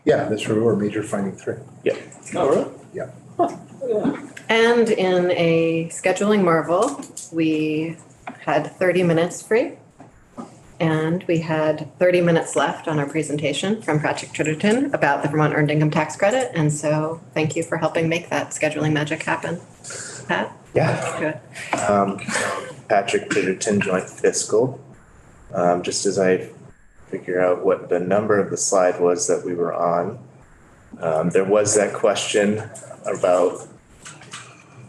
Yeah, that's where we were, major finding 3. Oh, really? Yeah. Huh, look at that. And in a scheduling marvel, we had 30 minutes free. And we had 30 minutes left on our presentation from Patrick Tritterton about the Vermont Earned Income Tax Credit. And so thank you for helping make that scheduling magic happen. Pat? Yeah. Good. Patrick Tritterton, Joint Fiscal. Just as I figure out what the number of the slide was that we were on, there was that question about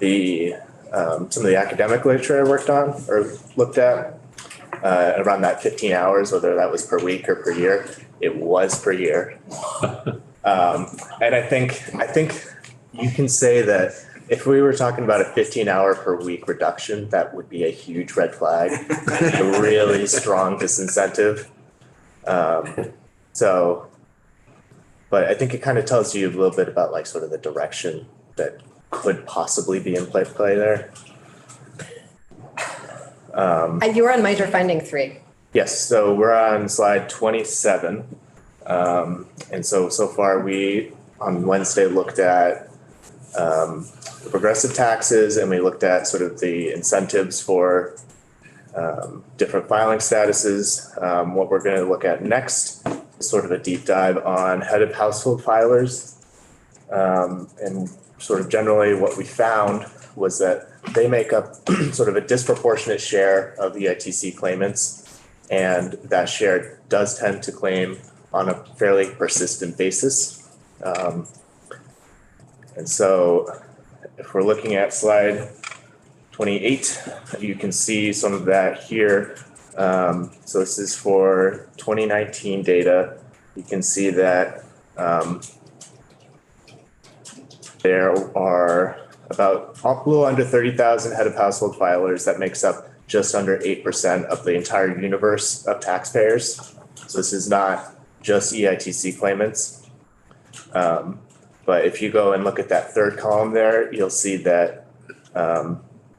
the some of the academic literature I worked on or looked at around that 15 hours, whether that was per week or per year. It was per year. And I think you can say that if we were talking about a 15-hour per week reduction, that would be a huge red flag, a really strong disincentive. But I think it kind of tells you a little bit about like sort of the direction that could possibly be in play there. You were on major finding 3. Yes, so we're on slide 27. And so far we, on Wednesday, looked at the progressive taxes, and we looked at sort of the incentives for different filing statuses. What we're going to look at next is sort of a deep dive on head of household filers. And sort of generally what we found was that they make up sort of a disproportionate share of EITC claimants, and that share does tend to claim on a fairly persistent basis. And so if we're looking at slide 28, you can see some of that here. So this is for 2019 data. You can see that there are about a little under 30,000 head of household filers. That makes up just under 8% of the entire universe of taxpayers. So this is not just EITC claimants. But if you go and look at that third column there, you'll see that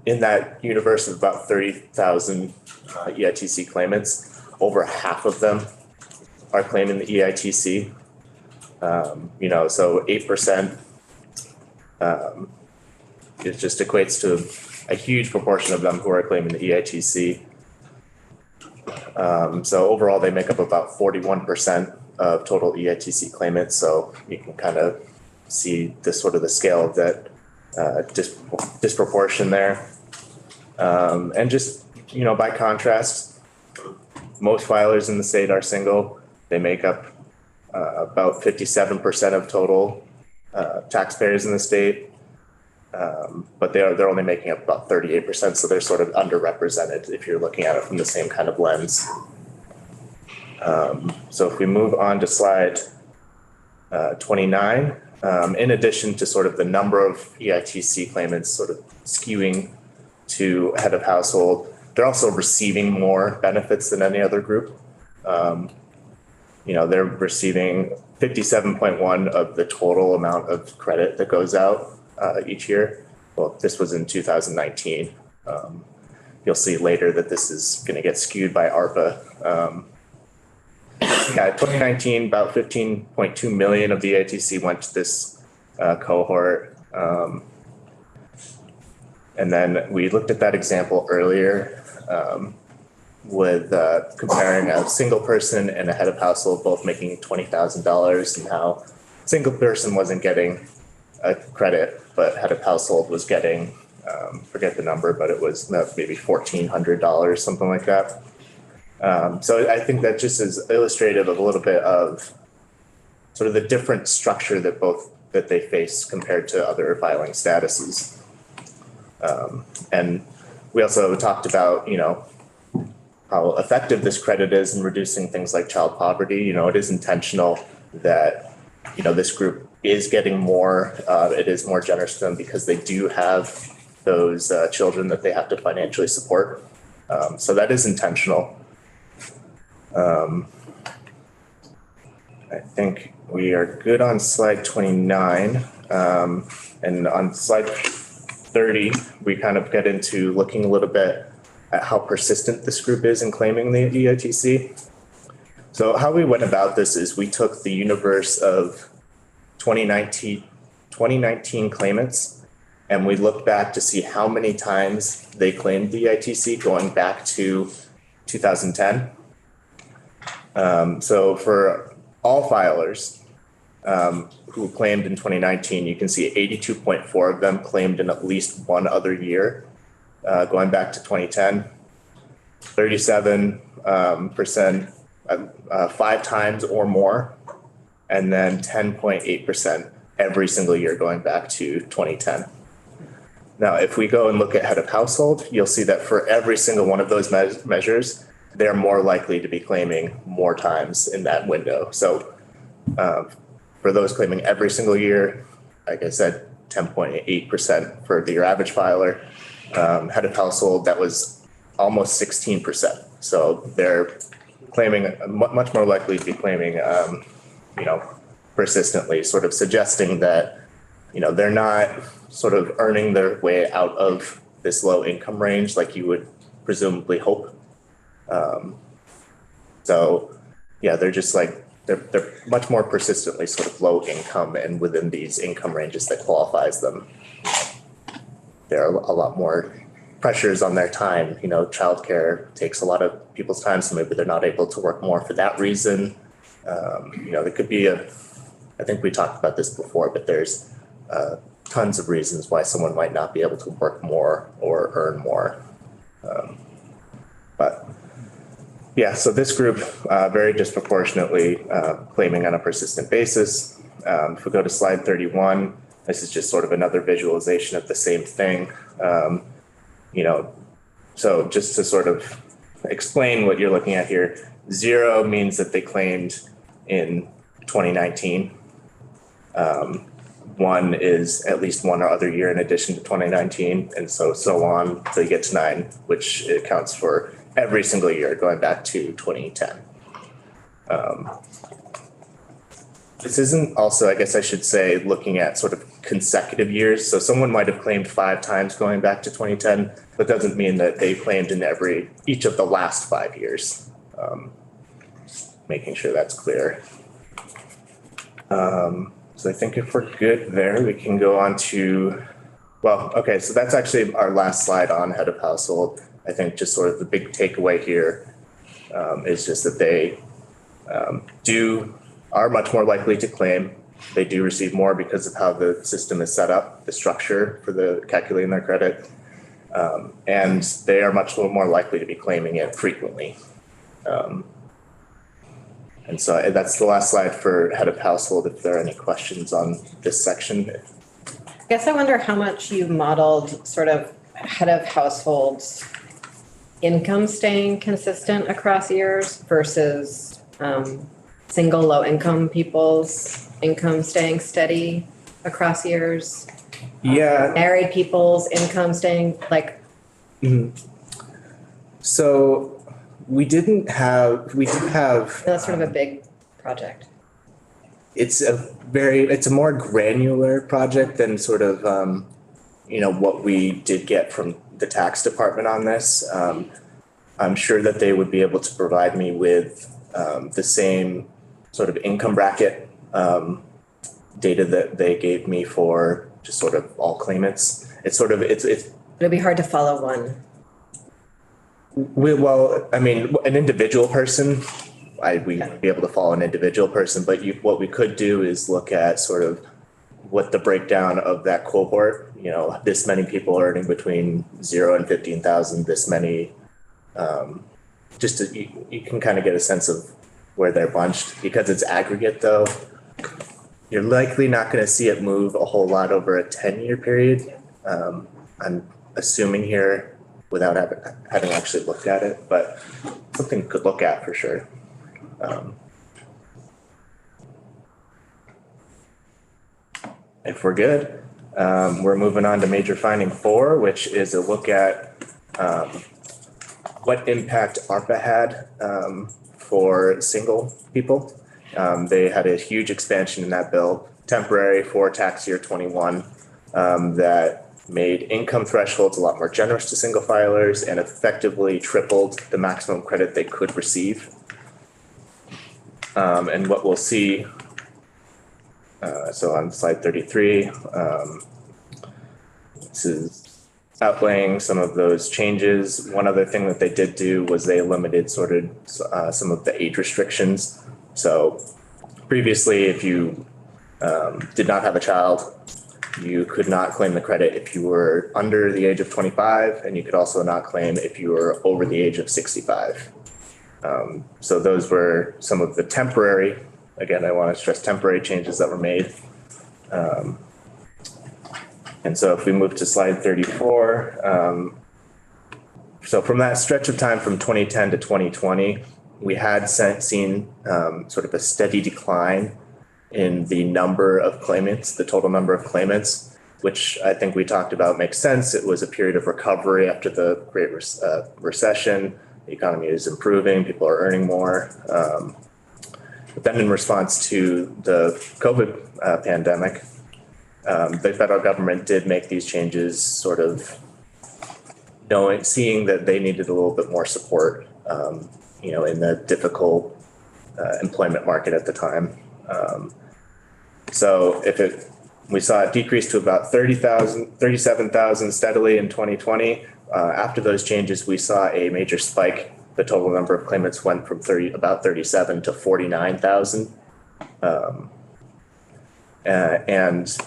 in that universe of about 30,000 EITC claimants, over half of them are claiming the EITC. So 8%, it just equates to a huge proportion of them who are claiming the EITC. So overall, they make up about 41% of total EITC claimants. So you can kind of see the sort of the scale of that disproportion there. And just, by contrast, most filers in the state are single. They make up about 57% of total taxpayers in the state. But they're only making up about 38%, so they're sort of underrepresented if you're looking at it from the same kind of lens. So if we move on to slide 29, in addition to sort of the number of EITC claimants sort of skewing to head of household, they're also receiving more benefits than any other group. They're receiving 57.1 of the total amount of credit that goes out each year. Well, this was in 2019. You'll see later that this is going to get skewed by ARPA. 2019, about 15.2 million of the EITC went to this cohort. And then we looked at that example earlier with comparing a single person and a head of household both making $20,000, and how single person wasn't getting a credit, but head of household was getting, forget the number, but it was maybe $1,400, something like that. So I think that just is illustrative of a little bit of sort of the different structure that they face compared to other filing statuses. And we also talked about, how effective this credit is in reducing things like child poverty. It is intentional that, this group is getting more, it is more generous to them because they do have those children that they have to financially support. So that is intentional. I think we are good on slide 29. And on slide 30, we kind of get into looking a little bit at how persistent this group is in claiming the EITC. So how we went about this is we took the universe of 2019 claimants, and we looked back to see how many times they claimed the ITC going back to 2010. So for all filers who claimed in 2019, you can see 82.4 of them claimed in at least one other year going back to 2010. 37% 5 times or more, and then 10.8% every single year going back to 2010. Now, if we go and look at head of household, you'll see that for every single one of those measures, they're more likely to be claiming more times in that window. So for those claiming every single year, like I said, 10.8% for your average filer. Head of household, that was almost 16%. So they're claiming, much more likely to be claiming, persistently, sort of suggesting that, they're not sort of earning their way out of this low income range like you would presumably hope. So yeah, they're just like, they're much more persistently sort of low income, and within these income ranges that qualifies them, there are a lot more pressures on their time. Childcare takes a lot of people's time, so maybe they're not able to work more for that reason. There could be I think we talked about this before, but there's tons of reasons why someone might not be able to work more or earn more. But yeah, so this group very disproportionately claiming on a persistent basis. If we go to slide 31, this is just sort of another visualization of the same thing. So just to sort of explain what you're looking at here, 0 means that they claimed in 2019. 1 is at least one or other year in addition to 2019, and so on till you get to 9, which accounts for every single year going back to 2010. This isn't also, I guess I should say, looking at sort of consecutive years. So someone might have claimed 5 times going back to 2010, but doesn't mean that they claimed in each of the last 5 years. Making sure that's clear. So I think if we're good there, we can go on to, okay, so that's actually our last slide on head of household. I think just sort of the big takeaway here is just that they are much more likely to claim. They do receive more because of how the system is set up, the structure for calculating their credit, and they are much more likely to be claiming it frequently. And so that's the last slide for head of household. If there are any questions on this section. I guess I wonder how much you modeled sort of head of households income staying consistent across years versus single low income people's income staying steady across years. Yeah. Married people's income staying like. So we did have. That's sort of a big project. It's a more granular project than sort of, what we did get from the tax department on this. I'm sure that they would be able to provide me with the same sort of income bracket data that they gave me for just sort of all claimants. It'll be hard to follow one. An individual person, we'd be able to follow an individual person, but what we could do is look at sort of what the breakdown of that cohort, this many people earning between 0 and 15,000, this many, you can kind of get a sense of where they're bunched. Because it's aggregate though, you're likely not going to see it move a whole lot over a 10-year period. I'm assuming here without having actually looked at it, but something we could look at for sure. If we're good, we're moving on to major finding 4, which is a look at what impact ARPA had for single people. They had a huge expansion in that bill, temporary for tax year 21, that made income thresholds a lot more generous to single filers and effectively tripled the maximum credit they could receive. And what we'll see, so on slide 33, this is outlaying some of those changes. One other thing that they did do was they limited sort of some of the age restrictions. So previously, if you did not have a child, you could not claim the credit if you were under the age of 25, and you could also not claim if you were over the age of 65. So those were some of the temporary, again, I want to stress temporary changes that were made. And so if we move to slide 34, so from that stretch of time from 2010 to 2020, we had seen sort of a steady decline in the number of claimants, the total number of claimants, which I think we talked about makes sense. It was a period of recovery after the Great Recession. The economy is improving, people are earning more. But then in response to the COVID pandemic, the federal government did make these changes sort of seeing that they needed a little bit more support, in the difficult employment market at the time. So we saw it decrease to about 37,000 steadily in 2020. After those changes, we saw a major spike. The total number of claimants went from about 37 to 49,000. And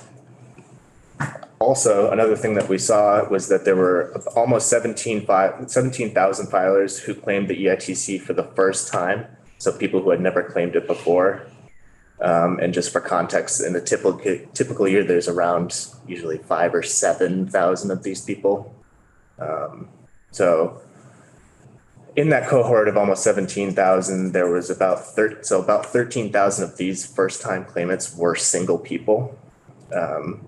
also another thing that we saw was that there were almost 17,000 filers who claimed the EITC for the first time. So people who had never claimed it before. And just for context, in a typical year, there's around usually 5,000 or 7,000 of these people. So in that cohort of almost 17,000, there was about 13,000 of these first-time claimants were single people.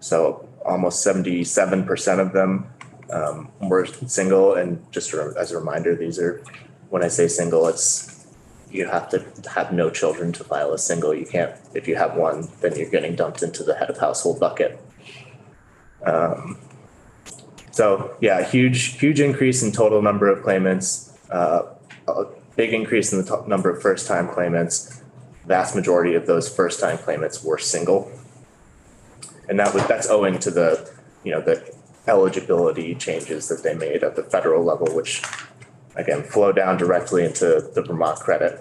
So almost 77% of them were single. And just as a reminder, when I say single, you have to have no children to file a single. You can't, if you have one, then you're getting dumped into the head of household bucket. So yeah, huge increase in total number of claimants, a big increase in the number of first-time claimants. Vast majority of those first-time claimants were single. And that's owing to the eligibility changes that they made at the federal level, which again, flow down directly into the Vermont credit.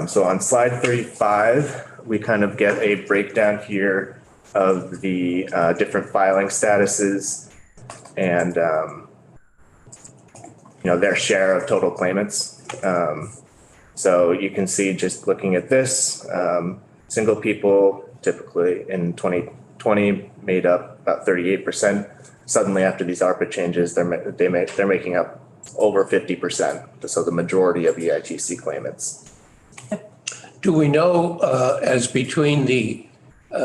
So on slide 35, we kind of get a breakdown here of the different filing statuses and their share of total claimants. So you can see, just looking at this, single people typically in 2020 made up about 38%. Suddenly, after these ARPA changes, they're making up over 50%. So the majority of EITC claimants. Do we know, as between the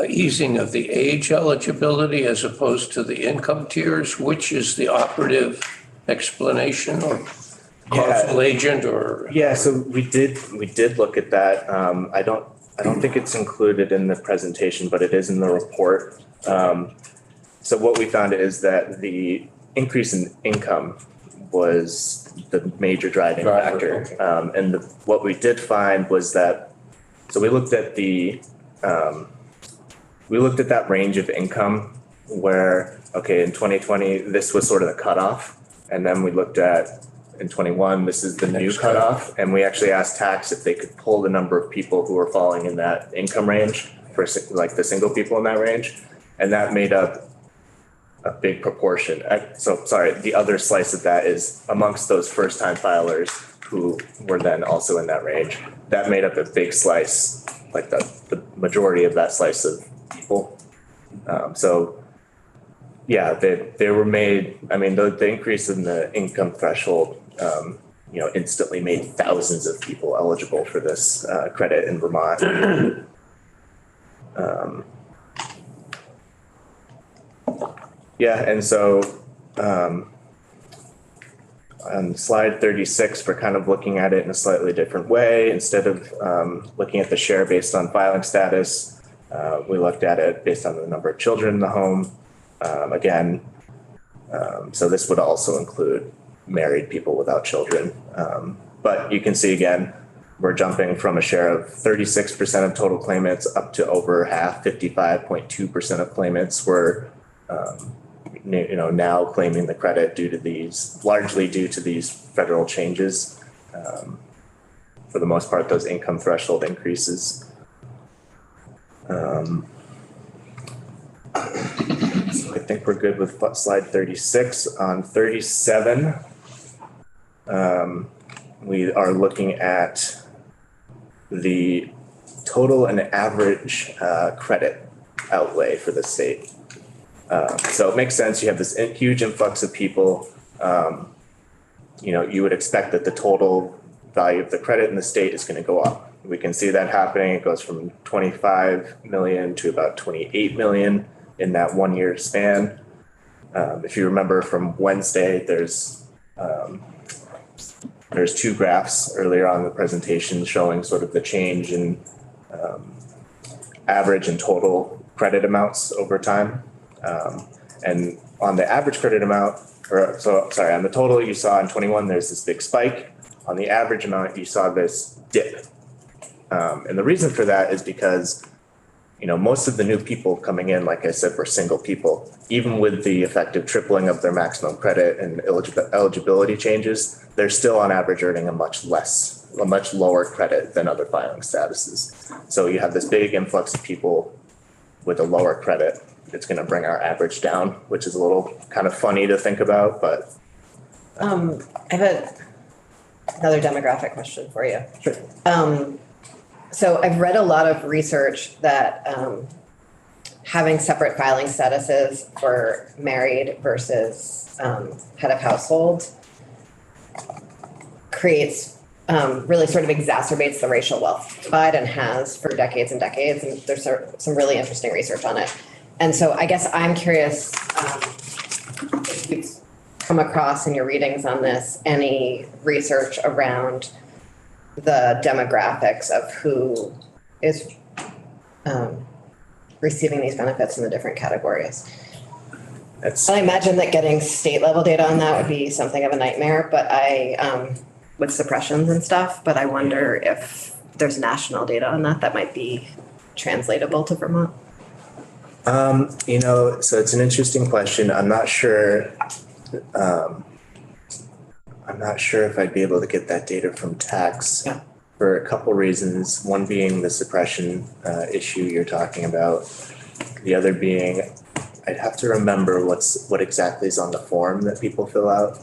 easing of the age eligibility as opposed to the income tiers, which is the operative explanation or causal agent? Or yeah, so we did look at that. I don't think it's included in the presentation, but it is in the report. So what we found is that the increase in income was the major driving factor. And what we did find was that, so we looked at that range of income where, okay, in 2020, this was sort of the cutoff. And then we looked at in 21, this is the new cutoff. And we actually asked tax if they could pull the number of people who were falling in that income range for like the single people in that range. And that made up a big proportion. So sorry, the other slice of that is amongst those first-time filers who were then also in that range. That made up a big slice, like the majority of that slice of people. So yeah, they were made, I mean, the increase in the income threshold, instantly made thousands of people eligible for this credit in Vermont. Yeah, and so on slide 36, we're kind of looking at it in a slightly different way. Instead of looking at the share based on filing status, we looked at it based on the number of children in the home. So this would also include married people without children. But you can see again, we're jumping from a share of 36% of total claimants up to over half, 55.2% of claimants were, now claiming the credit largely due to these federal changes. For the most part, those income threshold increases. So I think we're good with slide 36. On 37, we are looking at the total and average credit outlay for the state. So it makes sense. You have this huge influx of people. You would expect that the total value of the credit in the state is going to go up. We can see that happening. It goes from 25 million to about 28 million in that 1 year span. If you remember from Wednesday, there's two graphs earlier on in the presentation showing sort of the change in average and total credit amounts over time. And on the average credit amount, on the total you saw in 21, there's this big spike. On the average amount, you saw this dip. And the reason for that is because, most of the new people coming in, like I said, were single people. Even with the effective tripling of their maximum credit and eligibility changes, they're still on average earning a much lower credit than other filing statuses. So you have this big influx of people with a lower credit. It's going to bring our average down, which is a little kind of funny to think about, but. I have another demographic question for you. Sure. So I've read a lot of research that having separate filing statuses for married versus head of household creates really sort of exacerbates the racial wealth divide and has for decades and decades. And there's some really interesting research on it. And so I guess I'm curious if you've come across in your readings on this any research around the demographics of who is receiving these benefits in the different categories. I imagine that getting state level data on that would be something of a nightmare, but with suppressions and stuff, but I wonder if there's national data on that might be translatable to Vermont. So it's an interesting question. I'm not sure if I'd be able to get that data from tax for a couple reasons. One being the suppression issue you're talking about. The other being, I'd have to remember what exactly is on the form that people fill out.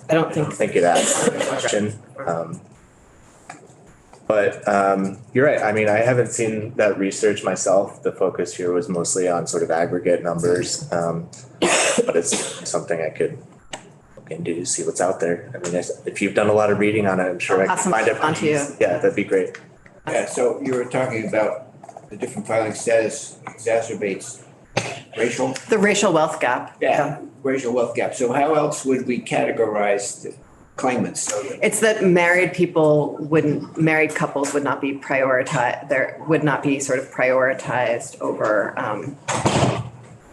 I don't think it asks the question. But you're right. I mean, I haven't seen that research myself. The focus here was mostly on sort of aggregate numbers. But it's something I could look into to see what's out there. I mean, if you've done a lot of reading on it, I'm sure I can find it. Onto you. Yeah, that'd be great. Yeah, so you were talking about the different filing status exacerbates the racial wealth gap. Racial wealth gap. So how else would we categorize the claimants? So It's that married couples would not be prioritized. There would not be sort of prioritized over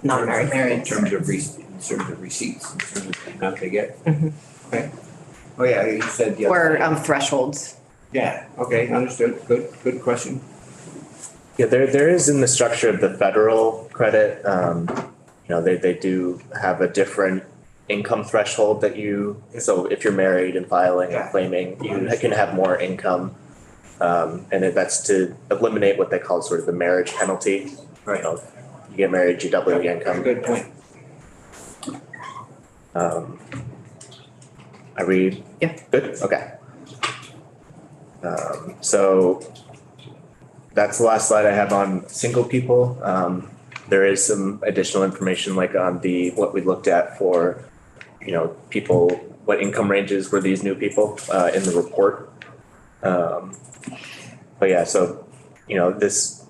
non-married. in terms of receipts, in terms of the amount they get. Mhm. Okay. Oh yeah, you said the Or other. thresholds. Yeah. Okay. Understood. Good question. Yeah, there is in the structure of the federal credit, they do have a different income threshold so if you're married and filing and claiming, you can have more income. And that's to eliminate what they call sort of the marriage penalty. Right. You get married, you double your income. Good point. Are we? Yeah. Good, okay. So that's the last slide I have on single people. There is some additional information like on what we looked at for, people, what income ranges were these new people in the report. But yeah, so, this,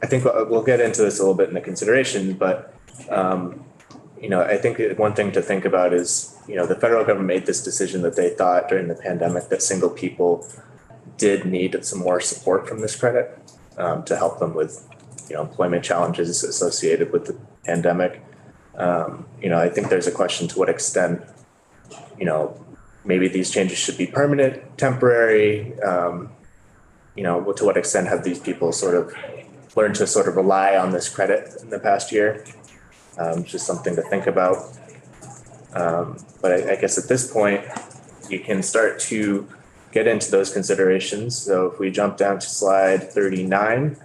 I think we'll get into this a little bit in the consideration, but, I think one thing to think about is, the federal government made this decision that they thought during the pandemic that single people did need some more support from this credit to help them with, employment challenges associated with the pandemic. I think there's a question to what extent, maybe these changes should be permanent, temporary, to what extent have these people sort of learned to sort of rely on this credit in the past year? Just something to think about. But I guess at this point, you can start to get into those considerations. So if we jump down to slide 39,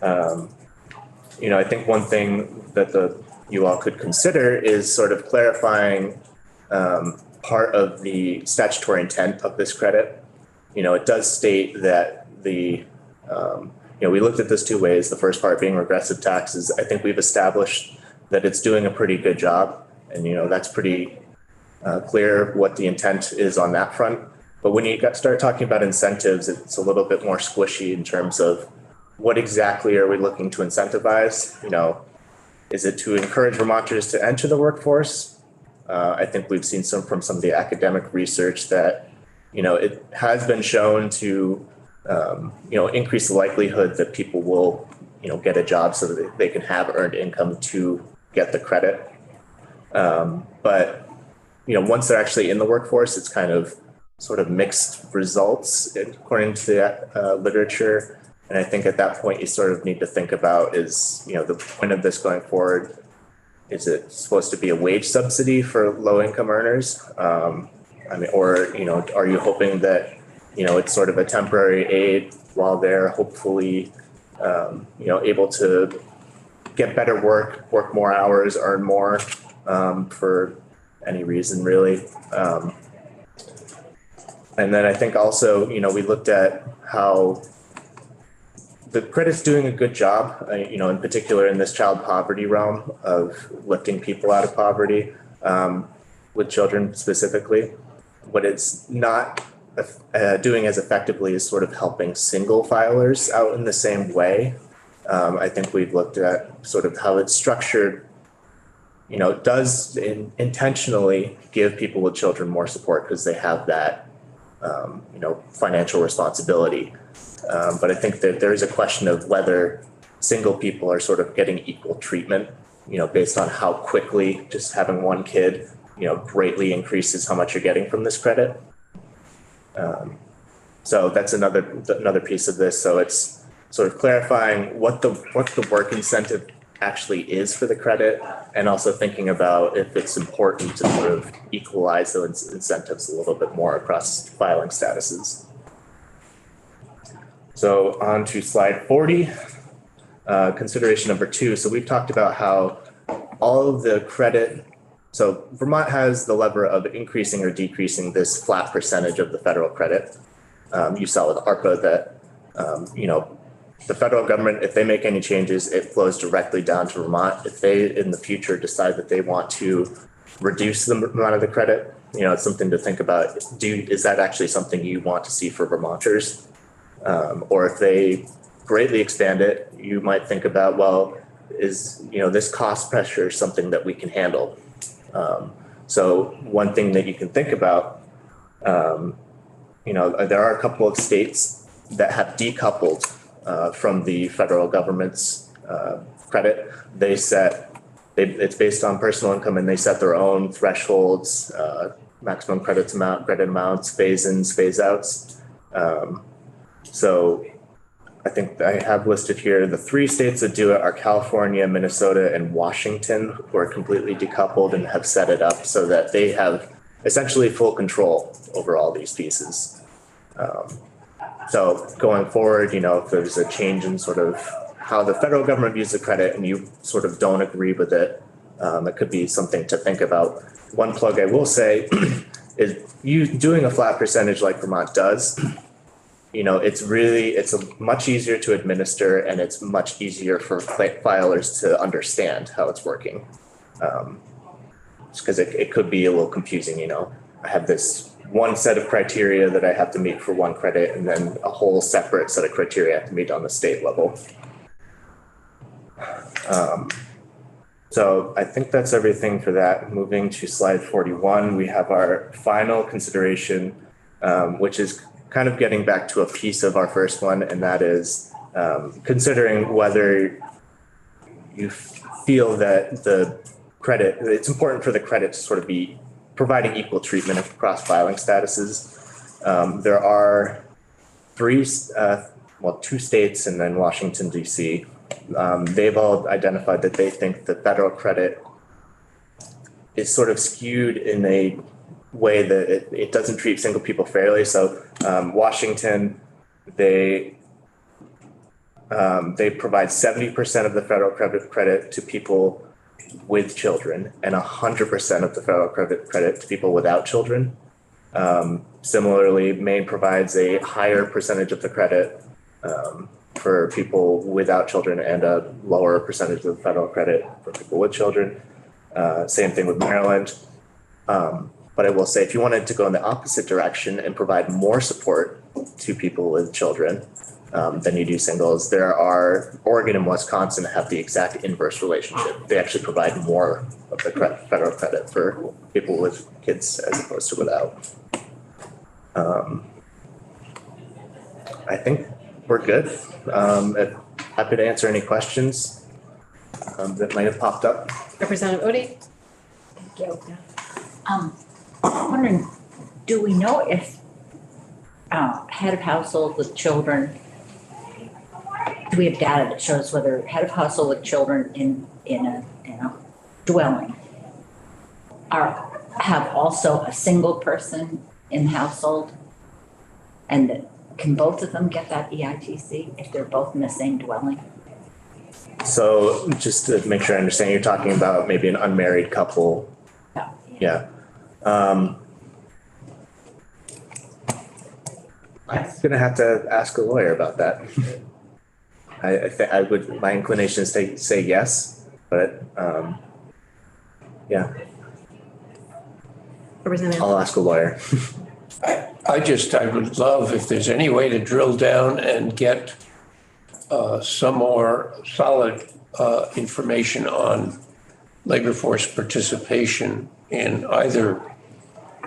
I think one thing that you all could consider is sort of clarifying part of the statutory intent of this credit. It does state that we looked at this two ways. The first part being regressive taxes. I think we've established that it's doing a pretty good job. And, that's pretty clear what the intent is on that front. But when you start talking about incentives, it's a little bit more squishy in terms of what exactly are we looking to incentivize? Is it to encourage Vermonters to enter the workforce? I think we've seen from some of the academic research that, it has been shown to, increase the likelihood that people will, get a job so that they can have earned income to get the credit. But, once they're actually in the workforce, it's kind of sort of mixed results according to the literature. And I think at that point, you sort of need to think about is, the point of this going forward, is it supposed to be a wage subsidy for low income earners? Or are you hoping that, it's sort of a temporary aid while they're hopefully, able to get better work more hours, earn more for any reason really. And then I think also, we looked at how the credit's doing a good job, in particular in this child poverty realm of lifting people out of poverty, with children specifically. What it's not doing as effectively is sort of helping single filers out in the same way. I think we've looked at sort of how it's structured, does intentionally give people with children more support because they have that, financial responsibility. But I think that there is a question of whether single people are sort of getting equal treatment, based on how quickly just having one kid, greatly increases how much you're getting from this credit. So that's another piece of this. So it's sort of clarifying what the work incentive actually is for the credit, and also thinking about if it's important to sort of equalize those incentives a little bit more across filing statuses. So on to slide 40, consideration number 2. So we've talked about how all of the credit, so Vermont has the lever of increasing or decreasing this flat percentage of the federal credit. You saw with ARPA that, the federal government, if they make any changes, it flows directly down to Vermont. If they in the future decide that they want to reduce the amount of the credit, it's something to think about. Is that actually something you want to see for Vermonters? Or if they greatly expand it, you might think about, well, is, this cost pressure something that we can handle? So one thing that you can think about, there are a couple of states that have decoupled from the federal government's credit. It's based on personal income, and they set their own thresholds, maximum credit amounts, phase-ins, phase-outs. So I think I have listed here the 3 states that do it are California, Minnesota, and Washington, who are completely decoupled and have set it up so that they have essentially full control over all these pieces. So going forward, if there's a change in sort of how the federal government views the credit and you sort of don't agree with it, it could be something to think about. One plug I will say is you doing a flat percentage like Vermont does, it's much easier to administer, and it's much easier for filers to understand how it's working. Because it could be a little confusing, I have this one set of criteria that I have to meet for one credit, and then a whole separate set of criteria I have to meet on the state level. So I think that's everything for that. Moving to slide 41, we have our final consideration, which is kind of getting back to a piece of our first one, and that is considering whether you feel that it's important for the credit to sort of be providing equal treatment across filing statuses. There are two states and then Washington DC. They've all identified that they think the federal credit is sort of skewed in a way that it doesn't treat single people fairly. So Washington, they provide 70% of the federal credit to people with children and 100% of the federal credit to people without children. Similarly, Maine provides a higher percentage of the credit for people without children and a lower percentage of the federal credit for people with children. Same thing with Maryland. But I will say, if you wanted to go in the opposite direction and provide more support to people with children than you do singles, Oregon and Wisconsin have the exact inverse relationship. They actually provide more of the federal credit for people with kids as opposed to without. I think we're good. Happy to answer any questions that might have popped up. Representative Odie? Thank you. I'm wondering, do we know if head of household with children, do we have data that shows whether head of household with children in a dwelling have also a single person in the household? And can both of them get that EITC if they're both in the same dwelling? So just to make sure I understand, you're talking about maybe an unmarried couple. Yeah. I'm gonna have to ask a lawyer about that. I think my inclination is to say yes, but yeah, Representative? I'll ask a lawyer. I would love if there's any way to drill down and get some more solid information on labor force participation in either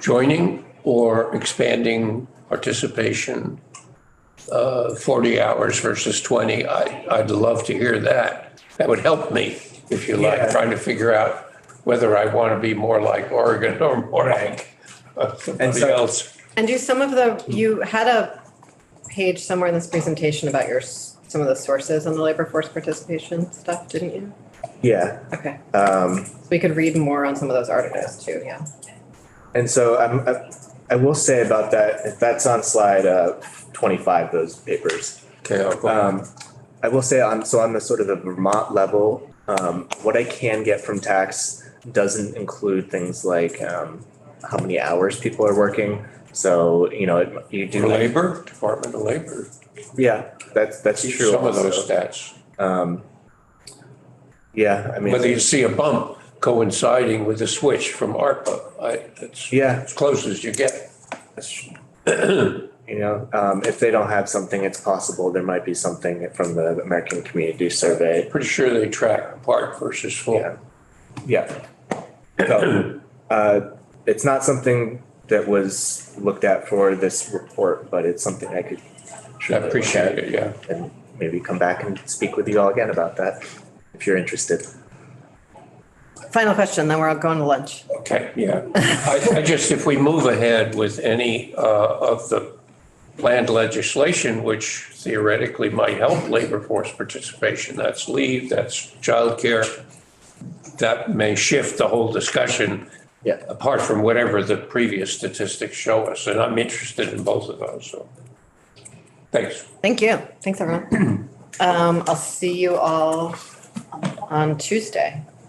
joining or expanding participation, 40 hours versus 20. I'd love to hear that. That would help me, if you like, Yeah. trying to figure out whether I want to be more like Oregon or more like somebody else. And do some of you had a page somewhere in this presentation about some of the sources on the labor force participation stuff, didn't you? Yeah. Okay. So we could read more on some of those articles too, yeah. And so I will say about that, if that's on slide 25, those papers. Okay, I'll go. I will say on the sort of the Vermont level, what I can get from tax doesn't include things like how many hours people are working. So, you do. For labor, Department of Labor. Yeah, that's true. Some of those also. stats. Yeah, I mean. Whether you see a bump coinciding with the switch from ARPA, it's Yeah. as close as you get. If they don't have something, it's possible there might be something from the American Community Survey. Pretty sure they track part versus full. Yeah. Yeah. So, it's not something that was looked at for this report, but it's something I could. I appreciate it, yeah. And maybe come back and speak with you all again about that, if you're interested. Final question, then we're all going to lunch. Okay, yeah. I just, if we move ahead with any of the planned legislation, which theoretically might help labor force participation, that's leave, that's childcare, that may shift the whole discussion. Yeah. Apart from whatever the previous statistics show us, and I'm interested in both of those, so. Thanks. Thank you. Thanks, everyone. I'll see you all on Tuesday.